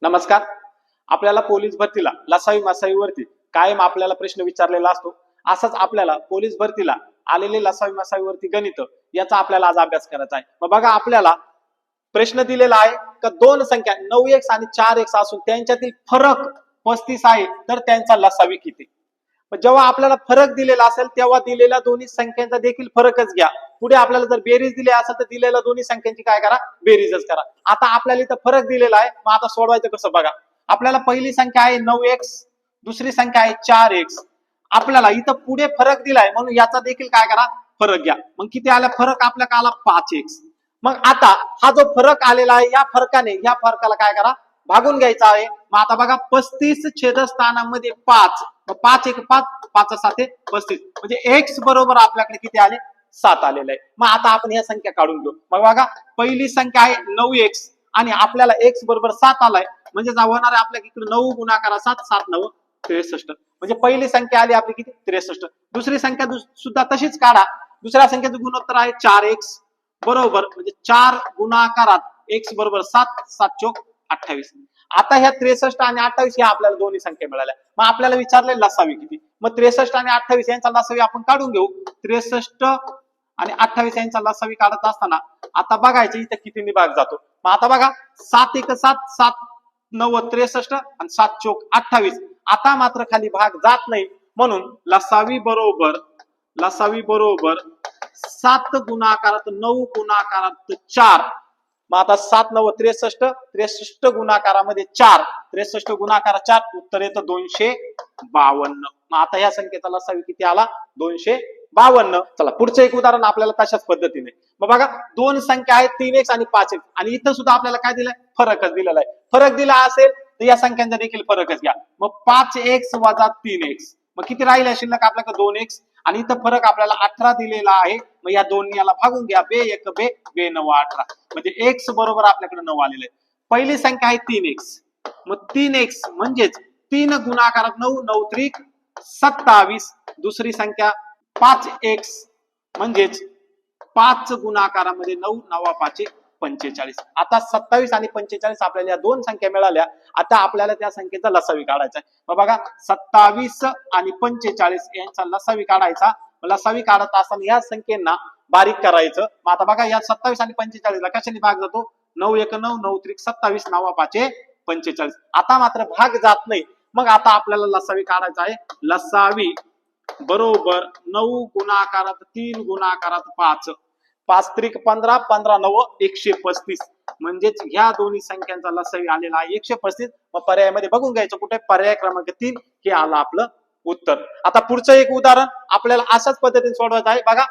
नमस्कार. आपल्याला पोलीस भरतीला लसावी मसावीवरती कायम आपल्याला प्रश्न विचारलेला असतो. असंच आपल्याला पोलीस भरतीला आलेले लसावी मसावीवरती गणित याचा आपल्याला आज अभ्यास करायचा आहे. मग बघा, आपल्याला प्रश्न दिलेला आहे का दोन संख्या 9x आणि 4x असून त्यांच्यातील फरक 35 आहे, तर त्यांचा लसावी किती. जेव्हा आपल्याला फरक दिलेला असेल तेव्हा दिलेल्या दोन्ही संख्यांचा देखील फरकच घ्या. पुढे आपल्याला जर बेरीज दिली असेल तर दिलेल्या दोन्ही संख्यांची काय करा, बेरीजच करा. आता आपल्याला इथं फरक दिलेला आहे, मग आता सोडवायचं कसं बघा. आपल्याला पहिली संख्या आहे 9x, दुसरी संख्या आहे 4x. आपल्याला इथं पुढे फरक दिलाय म्हणून याचा देखील काय करा, फरक घ्या. मग किती आला फरक, आपल्याला आला 5x. मग आता हा जो फरक आलेला आहे या फरकाला काय करा, भागून घ्यायचा आहे. मग आता बघा 35 छेदस्थानामध्ये 5, 5 1 5, 5 7 35, म्हणजे x बरोबर आपल्याकडे किती आले, 7 आलेलं आहे. मग आता आपण ह्या संख्या काढून घेऊ. मग बघा, पहिली संख्या आहे 9x आणि आपल्याला x बरोबर 7 आलाय, म्हणजे होणार आहे आपल्या इकडे 9 गुणाकार 7, 7 9 63. म्हणजे पहिली संख्या आली आपली किती, 63. दुसरी संख्या सुद्धा तशीच काढा. दुसऱ्या संख्येचं गुणोत्तर आहे 4x बरोबर, म्हणजे 4 गुणाकारात x बरोबर 7, 7 चौक 28. आता ह्या 63 आणि 28 ह्या आपल्याला दोन्ही संख्या मिळाल्या. मग आपल्याला विचारले लसावी किती. मग 63 आणि 28 यांचा लसावी आपण काढून घेऊ. 63 आणि 28 यांचा लसावी काढत असताना आता बघायचं इथे किती भाग जातो. मग आता बघा, 7 1 7, 7 9 63 आणि 7 चौक 28. आता मात्र खाली भाग जात नाही, म्हणून लसावी बरोबर 7 गुणाकारात 9 गुणाकारात 4. मग आता 7 9 63, 63 गुणाकारामध्ये 4, 63 गुणाकार 4, उत्तर येतं 252. मग आता या संख्येचा लसावी किती आला, 252. चला पुढचं एक उदाहरण आपल्याला तशाच पद्धतीने. मग बघा, दोन संख्या आहेत 3x आणि 5x आणि इथं सुद्धा आपल्याला काय दिलंय, फरकच दिलेला आहे. फरक दिला असेल तर या संख्यांचा देखील फरकच घ्या. मग 5x वजा 3x, मग किती राहील शिल्लक आपल्याकडे 2x, आणि इथं फरक आपल्याला 18 दिलेला आहे. मग या दोन्ही याला भागून घ्या, बे 1 बे 9 18, म्हणजे x बरोबर आपल्याकडे 9 आलेलं आहे. पहिली संख्या आहे 3x, मग 3x म्हणजेच 3 गुणाकारात 9, 9 त्रिक 27. दुसरी संख्या 5x म्हणजेच 5 गुणाकारामध्ये 9, 9 5 45. आता 27 आणि 45 आपल्याला या दोन संख्या मिळाल्या. आता आपल्याला त्या संख्येचा लसावी काढायचा आहे. मग बघा, 27 आणि 45 यांचा लसावी काढायचा. लसावी काढत असताना या संख्येना बारीक करायचं. मग आता बघा, या 27 आणि 45 ला कशाने भाग जातो, 9 1 9, 9 त्रिक 27, 9 5 45. आता मात्र भाग जात नाही. मग आता आपल्याला लसावी काढायचा आहे. लसावी बरोबर 9 गुणाकारात 3 गुणाकारात 5, 5 त्रिक 15, 15 9 135. म्हणजेच ह्या दोन्ही संख्यांचा लसावी आलेला आहे 135. मग पर्यायामध्ये बघून घ्यायचं कुठे, पर्याय क्रमांक 3 हे आलं आपलं उत्तर. आता पुढचं एक उदाहरण आपल्याला अशाच पद्धतीने सोडवायचं आहे. बघा,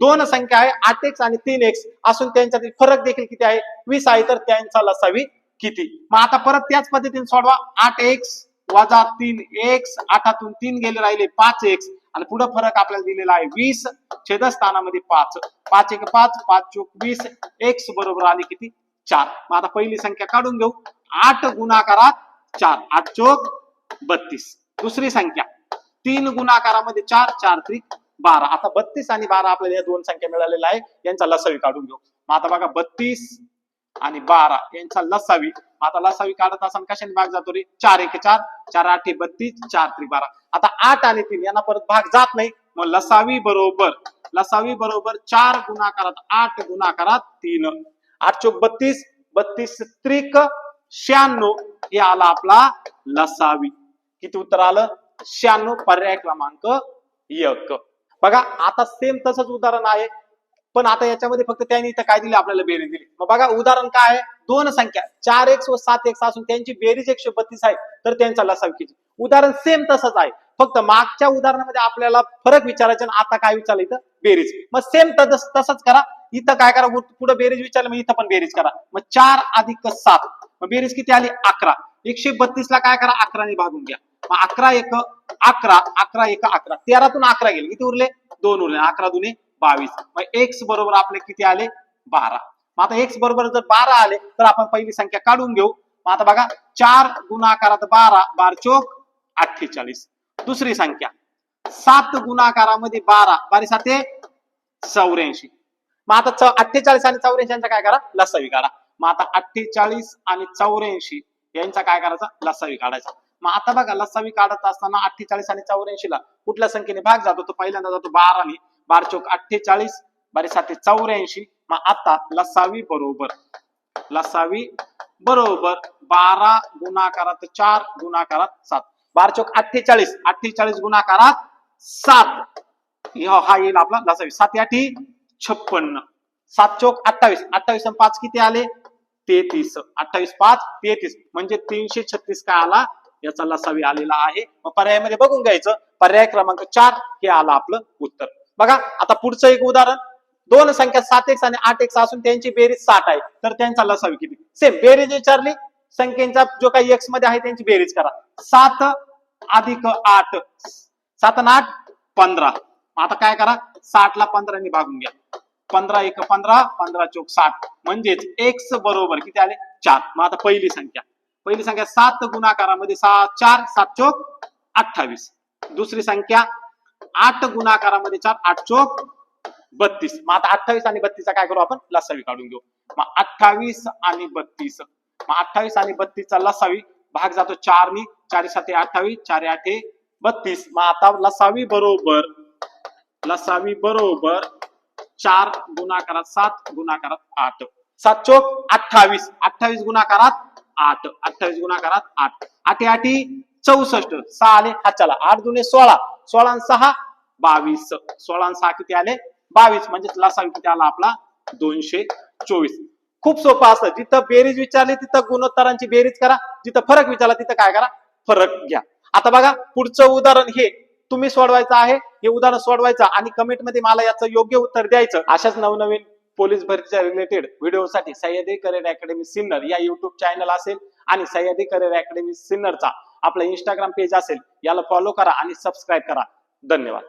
दोन संख्या आहे 8x आणि 3x असून त्यांच्यातील फरक देखील किती आहे, 20 आहे, तर त्यांचा लसावी किती. मग आता परत त्याच पद्धतीने सोडवा. 8x वजा 3x, 8 3 गेले राहिले 5x, आणि पुढे फरक आपल्याला दिलेला आहे 20, छेदस्थानामध्ये 5, 5 1 5, 5 चौक 20, x बरोबर आले किती, 4. मग आता पहिली संख्या काढून घेऊ. 8 गुणाकारात 4, 8 चौक 32. दुसरी संख्या 3 गुणाकारामध्ये 4, 4 त्रिक 12. आता 32 आणि 12 आपल्याला या दोन संख्या मिळालेल्या आहे, यांचा लसावी काढून घेऊ. मग आता बघा, 32 आणि 12 यांचा लसावी. आता लसावी काढत असताना कशाने भाग जातो रे, 4 1 4, 4 8 32, 4 त्रिक 12. आता 8 आणि 3 यांना परत भाग जात नाही. मग लसावी बरोबर 4 गुणाकारात 8 गुणाकारात 3, 8 चौक 32, 32 त्रिक 96. हे आला आपला लसावी. किती उत्तर आलं, 96. पर्याय क्रमांक 1. बघा, आता सेम तसंच उदाहरण आहे, पण आता याच्यामध्ये फक्त त्यांनी इथं काय दिले, आपल्याला बेरीज दिली. मग बघा, उदाहरण काय आहे, दोन संख्या 4x व 7x असून त्यांची बेरीज 132 आहे, तर त्यांचा लसावी किती. उदाहरण सेम तसंच आहे, फक्त मागच्या उदाहरणामध्ये आपल्याला फरक विचारायचा आणि आता काय विचारलं इथं, बेरीज. मग सेम तसंच करा. इथं काय करा, पुढे बेरीज विचारलं, मग इथं पण बेरीज करा. मग 4 अधिक 7, मग बेरीज किती आली, 11. 132 ला काय करा, 11 ने भागून घ्या. मग 11 1 11, 11 1 11, 13 तून 11 गेले, किती उरले, 2 उरले. 11 2 22. मग x बरोबर आपले किती आले, 12. मग आता x बरोबर जर 12 आले तर आपण पहिली संख्या काढून घेऊ. मग आता बघा, 4 गुणाकारात 12, 12 चौक 48. दुसरी संख्या 7 गुणाकारामध्ये 12, 12 7 84. मग आता 48 आणि 84 यांचा काय करा, लसावी काढा. मग आता 48 आणि 84 यांचा काय करायचा लसावी काढायचा. मग आता बघा लसावी काढत असताना 48 आणि 84 ला कुठल्या संख्येने भाग जातो तो पहिल्यांदा जातो 12 ने. 12 चोक 48, 12 साते 84. मग आता लसावी बरोबर 12 गुणाकारात 4 गुणाकारात 7. 12 चोक 48, 48 गुणाकारात 7 हा येईल आपला लसावी. 7 8 56. 7 चोक 28, 28 आणि 5 किती आले 33. 28 5 33 म्हणजे 336 काय आला याचा लसावी आलेला आहे. मग पर्यायामध्ये बघून घ्यायचं पर्याय क्रमांक 4 हे आलं आपलं उत्तर. बघा आता पुढचं एक उदाहरण. दोन संख्या 7x आणि 8x असून त्यांची बेरीज 60 आहे तर त्यांचा लसावी किती. सेम बेरीज विचारली संख्येचा जो काही x मध्ये आहे त्यांची बेरीज करा. 7 अधिक 8 7 आणि 8 15. आता काय करा 60 ला 15 ने भागून घ्या. 15 1 15 15 चोक 60 म्हणजेच x बरोबर किती आले 4. मग आता पहिली संख्या 7 गुणाकारामध्ये 4 7 चोक 28. दुसरी संख्या 8 गुणाकारामध्ये 4 8 चोक 32. मग आता 28 आणि 32 चा काय करू आपण लसावी काढून घेऊ. मग 28 आणि 32. मग 28 आणि 32 चा लसावी भाग जातो 4 ने. 4 7 28 4 8 32. मग आता लसावी बरोबर 4 गुणाकारात 7 गुणाकारात 8. 7 चोक 28 28 गुणाकारात 8 28 गुणाकारात 8 8 8 64. 6 आले हाताला 8 दुने 16 16 आणि 6 22. 16 आणि 6 किती आले 22 म्हणजे लसावी किती आला आपला 224. खूप सोपं असतं. जिथं बेरीज विचारली तिथं गुणोत्तरांची बेरीज करा. जिथं फरक विचारला तिथं काय करा फरक घ्या. आता बघा पुढचं उदाहरण हे तुम्ही सोडवायचं आहे. हे उदाहरण सोडवायचं आणि कमेंट मध्ये मला याचं योग्य उत्तर द्यायचं. अशाच नवनवीन पोलीस भरतीच्या रिलेटेड व्हिडिओसाठी सह्याद्री करिअर अकॅडमी सिन्नर या युट्यूब चॅनल असेल आणि सह्याद्री करिअर अकॅडमी सिन्नरचा आपला इंस्टाग्राम पेज असेल याला फॉलो करा आणि सबस्क्राईब करा. धन्यवाद.